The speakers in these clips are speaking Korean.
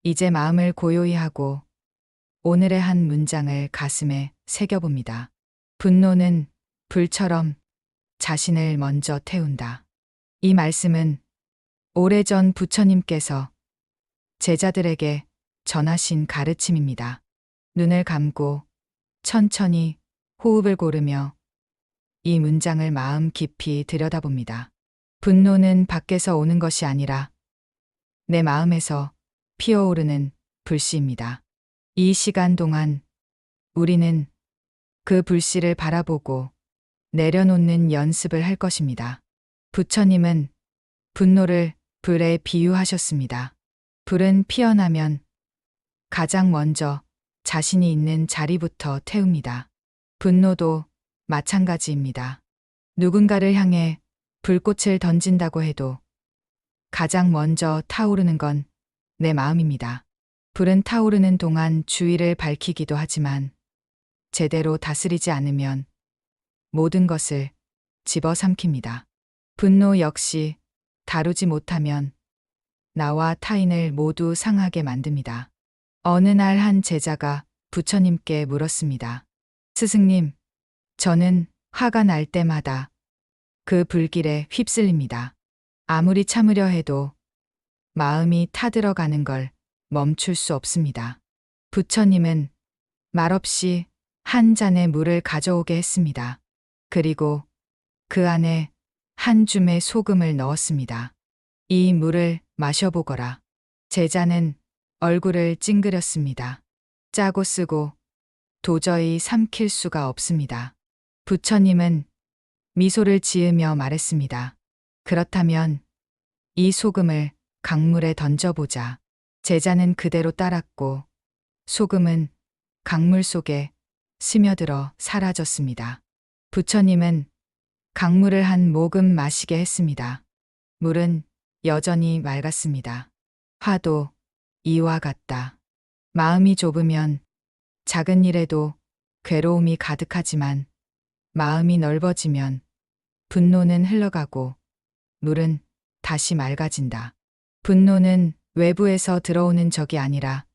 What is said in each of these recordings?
이제 마음을 고요히 하고 오늘의 한 문장을 가슴에 새겨봅니다. 분노는 불처럼 자신을 먼저 태운다. 이 말씀은 오래전 부처님께서 제자들에게 전하신 가르침입니다. 눈을 감고 천천히 호흡을 고르며 이 문장을 마음 깊이 들여다봅니다. 분노는 밖에서 오는 것이 아니라 내 마음에서 피어오르는 불씨입니다. 이 시간 동안 우리는 그 불씨를 바라보고 내려놓는 연습을 할 것입니다. 부처님은 분노를 불에 비유하셨습니다. 불은 피어나면 가장 먼저 자신이 있는 자리부터 태웁니다. 분노도 마찬가지입니다. 누군가를 향해 불꽃을 던진다고 해도 가장 먼저 타오르는 건 내 마음입니다. 불은 타오르는 동안 주위를 밝히기도 하지만 제대로 다스리지 않으면 모든 것을 집어삼킵니다. 분노 역시 다루지 못하면 나와 타인을 모두 상하게 만듭니다. 어느 날 한 제자가 부처님께 물었습니다. 스승님, 저는 화가 날 때마다 그 불길에 휩쓸립니다. 아무리 참으려 해도 마음이 타들어가는 걸 멈출 수 없습니다. 부처님은 말없이 한 잔의 물을 가져오게 했습니다. 그리고 그 안에 한 줌의 소금을 넣었습니다. 이 물을 마셔보거라. 제자는 얼굴을 찡그렸습니다. 짜고 쓰고 도저히 삼킬 수가 없습니다. 부처님은 미소를 지으며 말했습니다. 그렇다면 이 소금을 강물에 던져보자. 제자는 그대로 따랐고 소금은 강물 속에 스며들어 사라졌습니다. 부처님은 강물을 한 모금 마시게 했습니다. 물은 여전히 맑았습니다. 화도 이와 같다. 마음이 좁으면 작은 일에도 괴로움이 가득하지만 마음이 넓어지면 분노는 흘러가고 물은 다시 맑아진다. 분노는 외부에서 들어오는 적이 아니라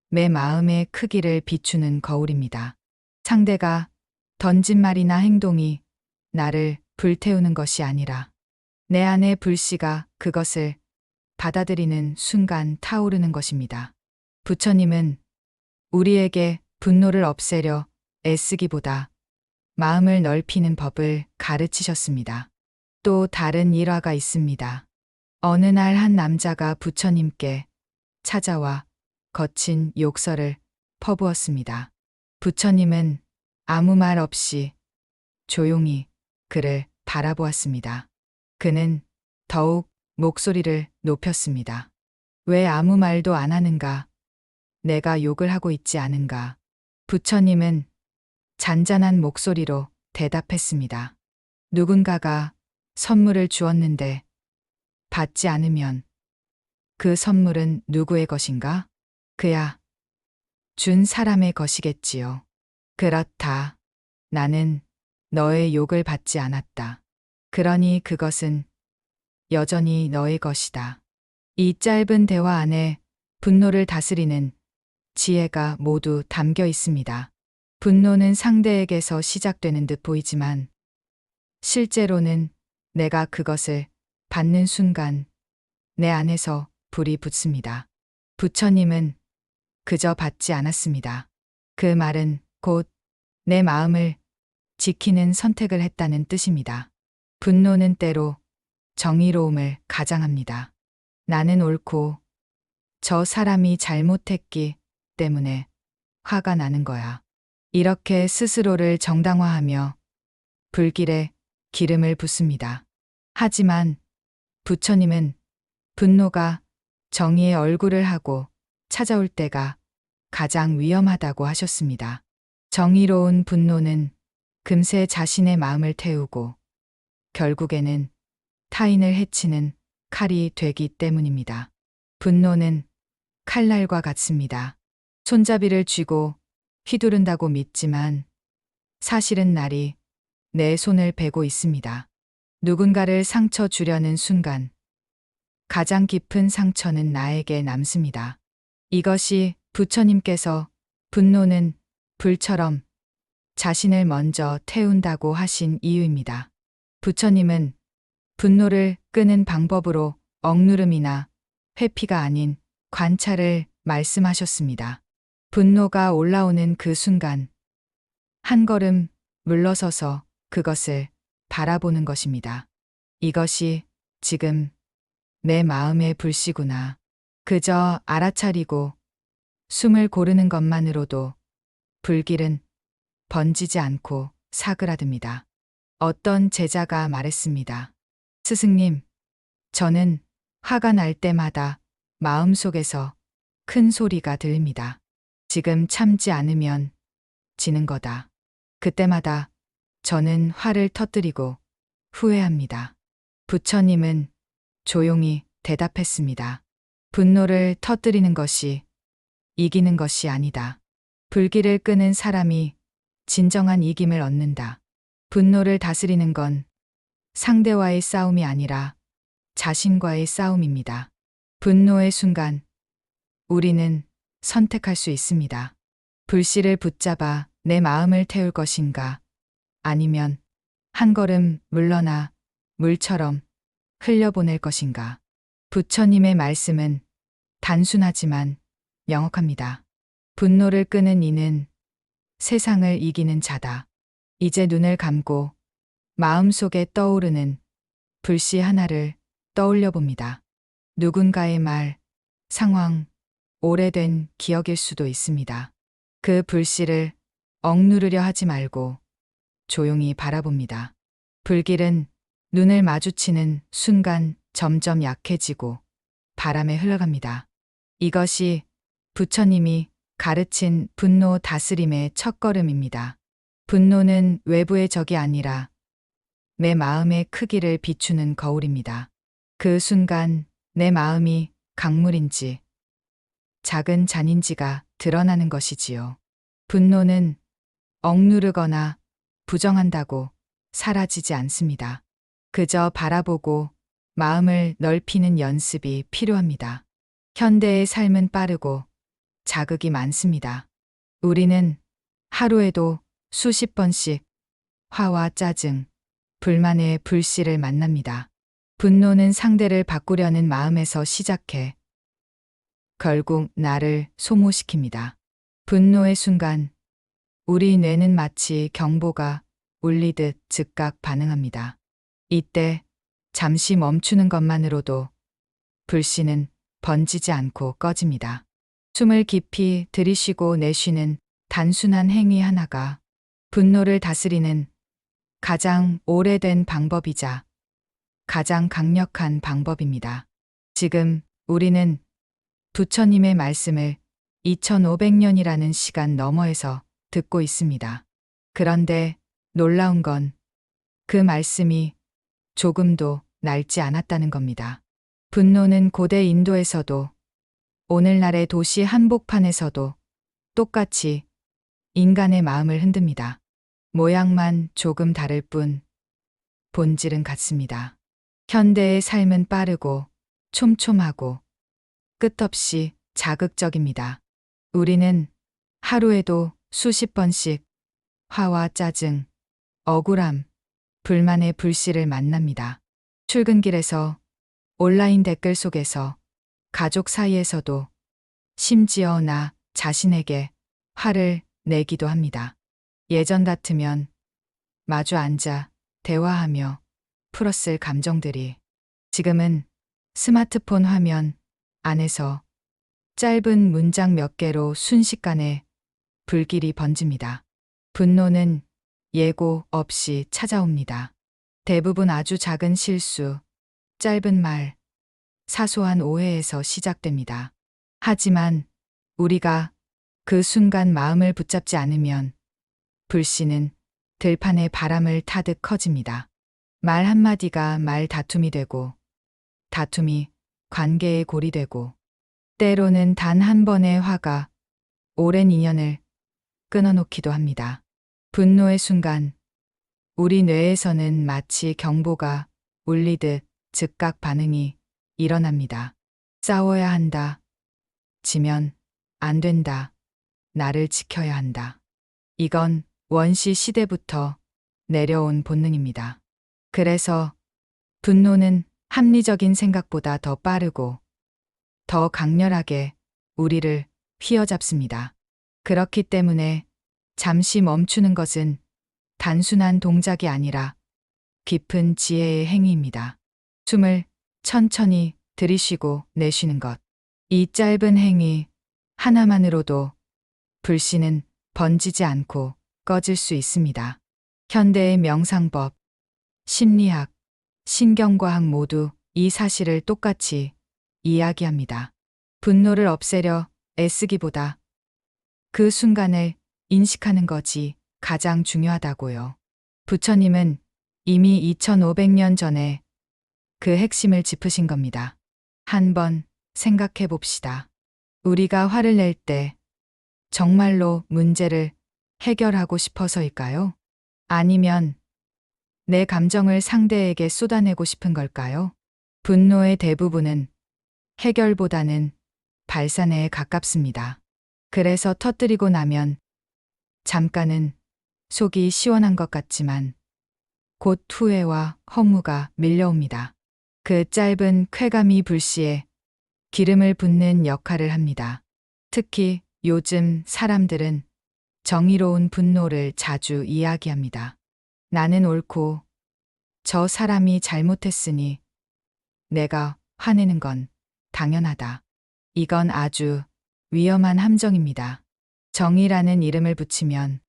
내 마음의 크기를 비추는 거울입니다. 상대가 던진 말이나 행동이 나를 불태우는 것이 아니라 내 안의 불씨가 그것을 받아들이는 순간 타오르는 것입니다. 부처님은 우리에게 분노를 없애려 애쓰기보다 마음을 넓히는 법을 가르치셨습니다. 또 다른 일화가 있습니다. 어느 날 한 남자가 부처님께 찾아와 거친 욕설을 퍼부었습니다. 부처님은 아무 말 없이 조용히 그를 바라보았습니다. 그는 더욱 목소리를 높였습니다. 왜 아무 말도 안 하는가? 내가 욕을 하고 있지 않은가? 부처님은 잔잔한 목소리로 대답했습니다. 누군가가 선물을 주었는데 받지 않으면 그 선물은 누구의 것인가? 그야 준 사람의 것이겠지요. 그렇다. 나는 너의 욕을 받지 않았다. 그러니 그것은 여전히 너의 것이다. 이 짧은 대화 안에 분노를 다스리는 지혜가 모두 담겨 있습니다. 분노는 상대에게서 시작되는 듯 보이지만 실제로는 내가 그것을 받는 순간 내 안에서 불이 붙습니다. 부처님은 그저 받지 않았습니다. 그 말은 곧 내 마음을 지키는 선택을 했다는 뜻입니다. 분노는 때로 정의로움을 가장합니다. 나는 옳고 저 사람이 잘못했기 때문에 화가 나는 거야. 이렇게 스스로를 정당화하며 불길에 기름을 붓습니다. 하지만 부처님은 분노가 정의의 얼굴을 하고 찾아올 때가 가장 위험하다고 하셨습니다. 정의로운 분노는 금세 자신의 마음을 태우고 결국에는 타인을 해치는 칼이 되기 때문입니다. 분노는 칼날과 같습니다. 손잡이를 쥐고 휘두른다고 믿지만 사실은 날이 내 손을 베고 있습니다. 누군가를 상처 주려는 순간 가장 깊은 상처는 나에게 남습니다. 이것이 부처님께서 분노는 불처럼 자신을 먼저 태운다고 하신 이유입니다. 부처님은 분노를 끄는 방법으로 억누름이나 회피가 아닌 관찰을 말씀하셨습니다. 분노가 올라오는 그 순간 한 걸음 물러서서 그것을 바라보는 것입니다. 이것이 지금 내 마음의 불씨구나. 그저 알아차리고 숨을 고르는 것만으로도 불길은 번지지 않고 사그라듭니다. 어떤 제자가 말했습니다. 스승님, 저는 화가 날 때마다 마음속에서 큰 소리가 들립니다. 지금 참지 않으면 지는 거다. 그때마다 저는 화를 터뜨리고 후회합니다. 부처님은 조용히 대답했습니다. 분노를 터뜨리는 것이 이기는 것이 아니다. 불길을 끄는 사람이 진정한 이김을 얻는다. 분노를 다스리는 건 상대와의 싸움이 아니라 자신과의 싸움입니다. 분노의 순간 우리는 선택할 수 있습니다. 불씨를 붙잡아 내 마음을 태울 것인가, 아니면 한 걸음 물러나 물처럼 흘려보낼 것인가. 부처님의 말씀은 단순하지만 명확합니다. 분노를 끄는 이는 세상을 이기는 자다. 이제 눈을 감고 마음속에 떠오르는 불씨 하나를 떠올려 봅니다. 누군가의 말, 상황, 오래된 기억일 수도 있습니다. 그 불씨를 억누르려 하지 말고 조용히 바라봅니다. 불길은 눈을 마주치는 순간 점점 약해지고 바람에 흘러갑니다. 이것이 부처님이 가르친 분노 다스림의 첫걸음입니다. 분노는 외부의 적이 아니라 내 마음의 크기를 비추는 거울입니다. 그 순간 내 마음이 강물인지 작은 잔인지가 드러나는 것이지요. 분노는 억누르거나 부정한다고 사라지지 않습니다. 그저 바라보고 마음을 넓히는 연습이 필요합니다. 현대의 삶은 빠르고 자극이 많습니다. 우리는 하루에도 수십 번씩 화와 짜증, 불만의 불씨를 만납니다. 분노는 상대를 바꾸려는 마음에서 시작해 결국 나를 소모시킵니다. 분노의 순간 우리 뇌는 마치 경보가 울리듯 즉각 반응합니다. 이때 잠시 멈추는 것만으로도 불씨는 번지지 않고 꺼집니다. 숨을 깊이 들이쉬고 내쉬는 단순한 행위 하나가 분노를 다스리는 가장 오래된 방법이자 가장 강력한 방법입니다. 지금 우리는 부처님의 말씀을 2500년이라는 시간 너머에서 듣고 있습니다. 그런데 놀라운 건 그 말씀이 조금도 낡지 않았다는 겁니다. 분노는 고대 인도에서도 오늘날의 도시 한복판에서도 똑같이 인간의 마음을 흔듭니다. 모양만 조금 다를 뿐 본질은 같습니다. 현대의 삶은 빠르고 촘촘하고 끝없이 자극적입니다. 우리는 하루에도 수십 번씩 화와 짜증, 억울함, 불만의 불씨를 만납니다. 출근길에서, 온라인 댓글 속에서, 가족 사이에서도, 심지어 나 자신에게 화를 내기도 합니다. 예전 같으면 마주 앉아 대화하며 풀었을 감정들이 지금은 스마트폰 화면 안에서 짧은 문장 몇 개로 순식간에 불길이 번집니다. 분노는 예고 없이 찾아옵니다. 대부분 아주 작은 실수, 짧은 말, 사소한 오해에서 시작됩니다. 하지만 우리가 그 순간 마음을 붙잡지 않으면 불씨는 들판에 바람을 타듯 커집니다. 말 한마디가 말 다툼이 되고, 다툼이 관계의 골이 되고, 때로는 단 한 번의 화가 오랜 인연을 끊어놓기도 합니다. 분노의 순간 우리 뇌에서는 마치 경보가 울리듯 즉각 반응이 일어납니다. 싸워야 한다. 지면 안 된다. 나를 지켜야 한다. 이건 원시 시대부터 내려온 본능입니다. 그래서 분노는 합리적인 생각보다 더 빠르고 더 강렬하게 우리를 휘어잡습니다. 그렇기 때문에 잠시 멈추는 것은 단순한 동작이 아니라 깊은 지혜의 행위입니다. 숨을 천천히 들이쉬고 내쉬는 것. 이 짧은 행위 하나만으로도 불씨는 번지지 않고 꺼질 수 있습니다. 현대의 명상법, 심리학, 신경과학 모두 이 사실을 똑같이 이야기합니다. 분노를 없애려 애쓰기보다 그 순간을 인식하는 것이 가장 중요하다고요. 부처님은 이미 2500년 전에 그 핵심을 짚으신 겁니다. 한번 생각해 봅시다. 우리가 화를 낼 때 정말로 문제를 해결하고 싶어서일까요? 아니면 내 감정을 상대에게 쏟아내고 싶은 걸까요? 분노의 대부분은 해결보다는 발산에 가깝습니다. 그래서 터뜨리고 나면 잠깐은 속이 시원한 것 같지만 곧 후회와 허무가 밀려옵니다. 그 짧은 쾌감이 불씨에 기름을 붓는 역할을 합니다. 특히 요즘 사람들은 정의로운 분노를 자주 이야기합니다. 나는 옳고 저 사람이 잘못했으니 내가 화내는 건 당연하다. 이건 아주 위험한 함정입니다. 정의라는 이름을 붙이면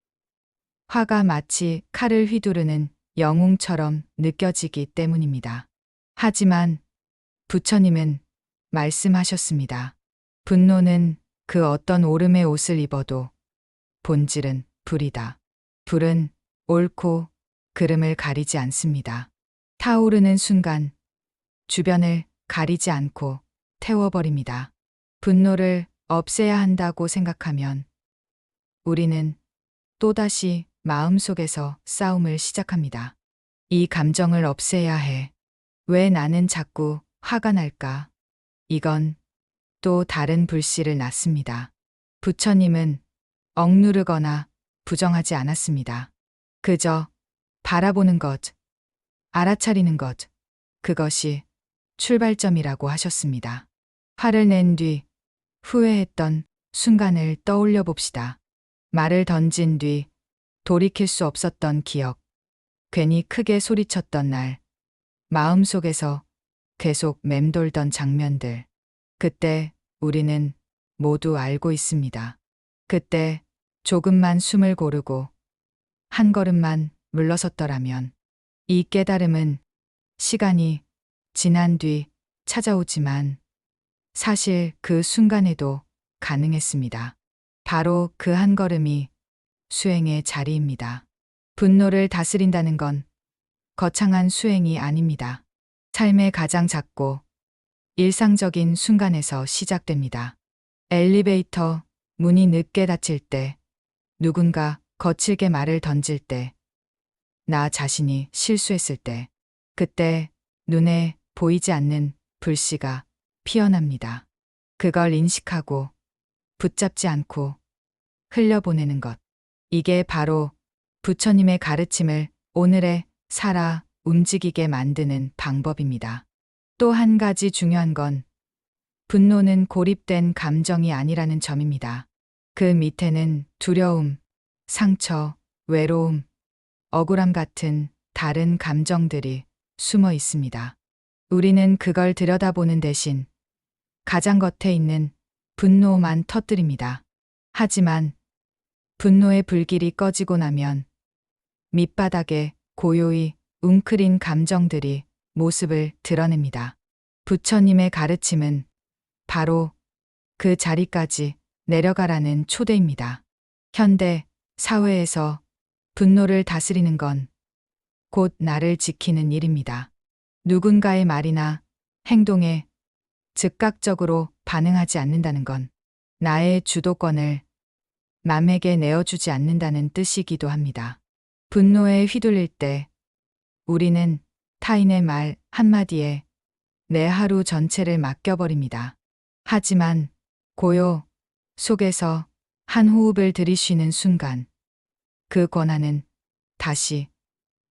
화가 마치 칼을 휘두르는 영웅처럼 느껴지기 때문입니다. 하지만 부처님은 말씀하셨습니다. 분노는 그 어떤 오름의 옷을 입어도 본질은 불이다. 불은 옳고 그름을 가리지 않습니다. 타오르는 순간 주변을 가리지 않고 태워버립니다. 분노를 없애야 한다고 생각하면 우리는 또다시 마음속에서 싸움을 시작합니다. 이 감정을 없애야 해. 왜 나는 자꾸 화가 날까? 이건 또 다른 불씨를 낳습니다. 부처님은 억누르거나 부정하지 않았습니다. 그저 바라보는 것, 알아차리는 것, 그것이 출발점이라고 하셨습니다. 화를 낸 뒤 후회했던 순간을 떠올려 봅시다. 말을 던진 뒤 돌이킬 수 없었던 기억, 괜히 크게 소리쳤던 날, 마음속에서 계속 맴돌던 장면들. 그때 우리는 모두 알고 있습니다. 그때 조금만 숨을 고르고 한 걸음만 물러섰더라면 이 깨달음은 시간이 지난 뒤 찾아오지만 사실 그 순간에도 가능했습니다. 바로 그 한 걸음이 수행의 자리입니다. 분노를 다스린다는 건 거창한 수행이 아닙니다. 삶의 가장 작고 일상적인 순간에서 시작됩니다. 엘리베이터 문이 늦게 닫힐 때, 누군가 거칠게 말을 던질 때, 나 자신이 실수했을 때, 그때 눈에 보이지 않는 불씨가 피어납니다. 그걸 인식하고 붙잡지 않고 흘려보내는 것. 이게 바로 부처님의 가르침을 오늘의 살아 움직이게 만드는 방법입니다. 또 한 가지 중요한 건 분노는 고립된 감정이 아니라는 점입니다. 그 밑에는 두려움, 상처, 외로움, 억울함 같은 다른 감정들이 숨어 있습니다. 우리는 그걸 들여다보는 대신 가장 겉에 있는 분노만 터뜨립니다. 하지만 분노의 불길이 꺼지고 나면 밑바닥에 고요히 웅크린 감정들이 모습을 드러냅니다. 부처님의 가르침은 바로 그 자리까지 내려가라는 초대입니다. 현대 사회에서 분노를 다스리는 건 곧 나를 지키는 일입니다. 누군가의 말이나 행동에 즉각적으로 반응하지 않는다는 건 나의 주도권을 남에게 내어주지 않는다는 뜻이기도 합니다. 분노에 휘둘릴 때 우리는 타인의 말 한마디에 내 하루 전체를 맡겨버립니다. 하지만 고요, 속에서 한 호흡을 들이쉬는 순간 그 권한은 다시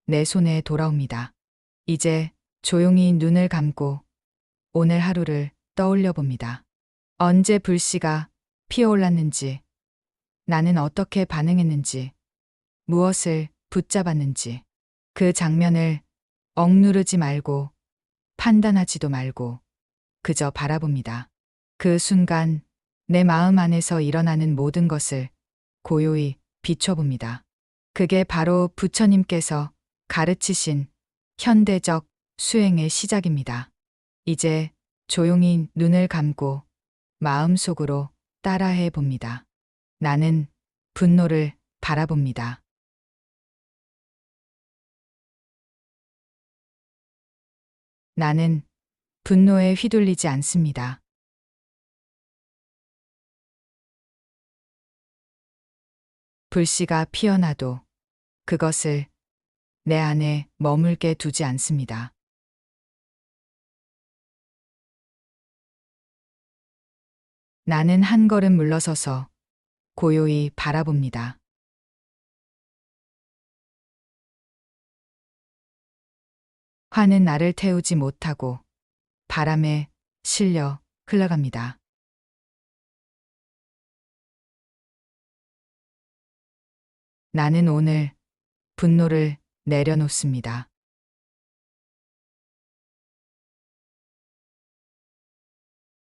내 손에 돌아옵니다. 이제 조용히 눈을 감고 오늘 하루를 떠올려 봅니다. 언제 불씨가 피어올랐는지, 나는 어떻게 반응했는지, 무엇을 붙잡았는지, 그 장면을 억누르지 말고 판단하지도 말고 그저 바라봅니다. 그 순간 내 마음 안에서 일어나는 모든 것을 고요히 비춰봅니다. 그게 바로 부처님께서 가르치신 현대적 수행의 시작입니다. 이제 조용히 눈을 감고 마음속으로 따라해 봅니다. 나는 분노를 바라봅니다. 나는 분노에 휘둘리지 않습니다. 불씨가 피어나도 그것을 내 안에 머물게 두지 않습니다. 나는 한 걸음 물러서서 고요히 바라봅니다. 화는 나를 태우지 못하고 바람에 실려 흘러갑니다. 나는 오늘 분노를 내려놓습니다.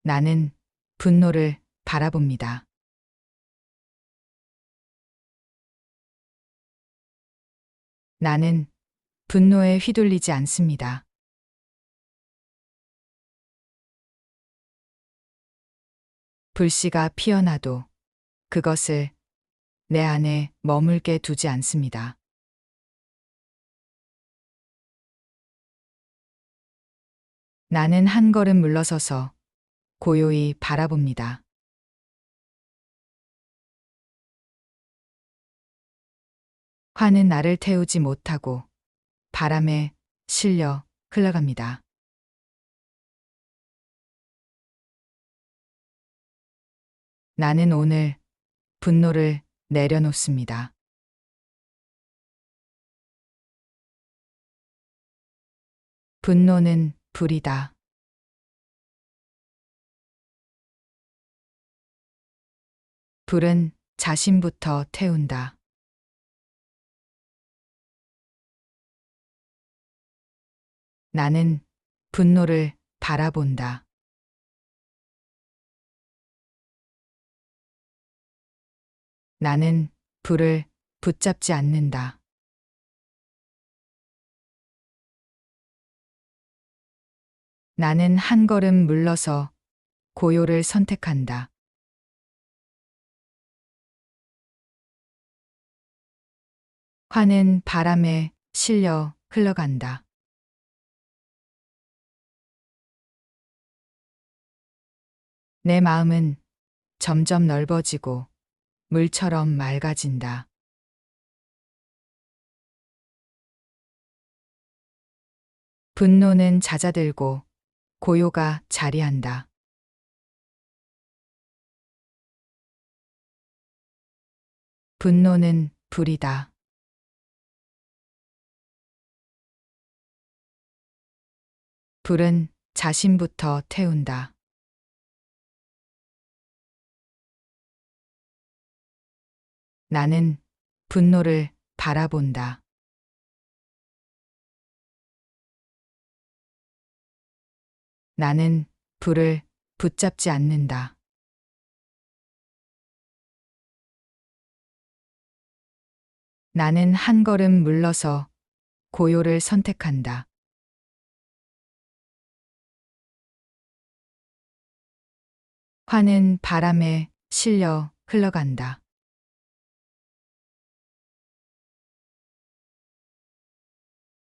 나는 분노를 바라봅니다. 나는 분노에 휘둘리지 않습니다. 불씨가 피어나도 그것을 내 안에 머물게 두지 않습니다. 나는 한 걸음 물러서서 고요히 바라봅니다. 화는 나를 태우지 못하고 바람에 실려 흘러갑니다. 나는 오늘 분노를 내려놓습니다. 분노는 불이다. 불은 자신부터 태운다. 나는 분노를 바라본다. 나는 불을 붙잡지 않는다. 나는 한 걸음 물러서 고요를 선택한다. 화는 바람에 실려 흘러간다. 내 마음은 점점 넓어지고 물처럼 맑아진다. 분노는 잦아들고 고요가 자리한다. 분노는 불이다. 불은 자신부터 태운다. 나는 분노를 바라본다. 나는 불을 붙잡지 않는다. 나는 한 걸음 물러서 고요를 선택한다. 화는 바람에 실려 흘러간다.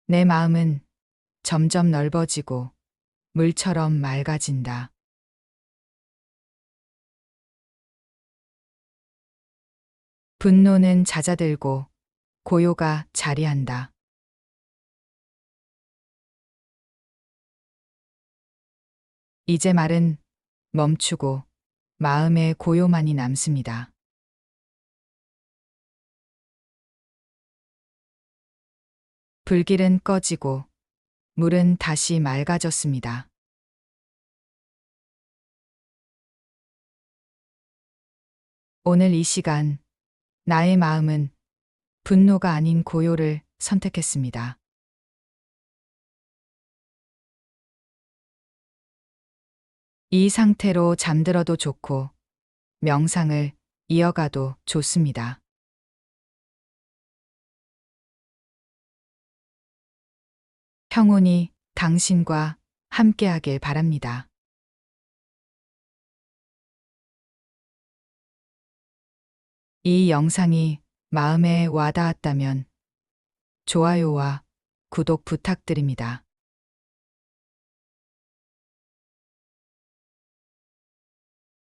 내 마음은 점점 넓어지고 물처럼 맑아진다. 분노는 잦아들고 고요가 자리한다. 이제 말은 멈추고 마음의 고요만이 남습니다. 불길은 꺼지고 물은 다시 맑아졌습니다. 오늘 이 시간 나의 마음은 분노가 아닌 고요를 선택했습니다. 이 상태로 잠들어도 좋고 명상을 이어가도 좋습니다. 평온이 당신과 함께하길 바랍니다. 이 영상이 마음에 와닿았다면 좋아요와 구독 부탁드립니다.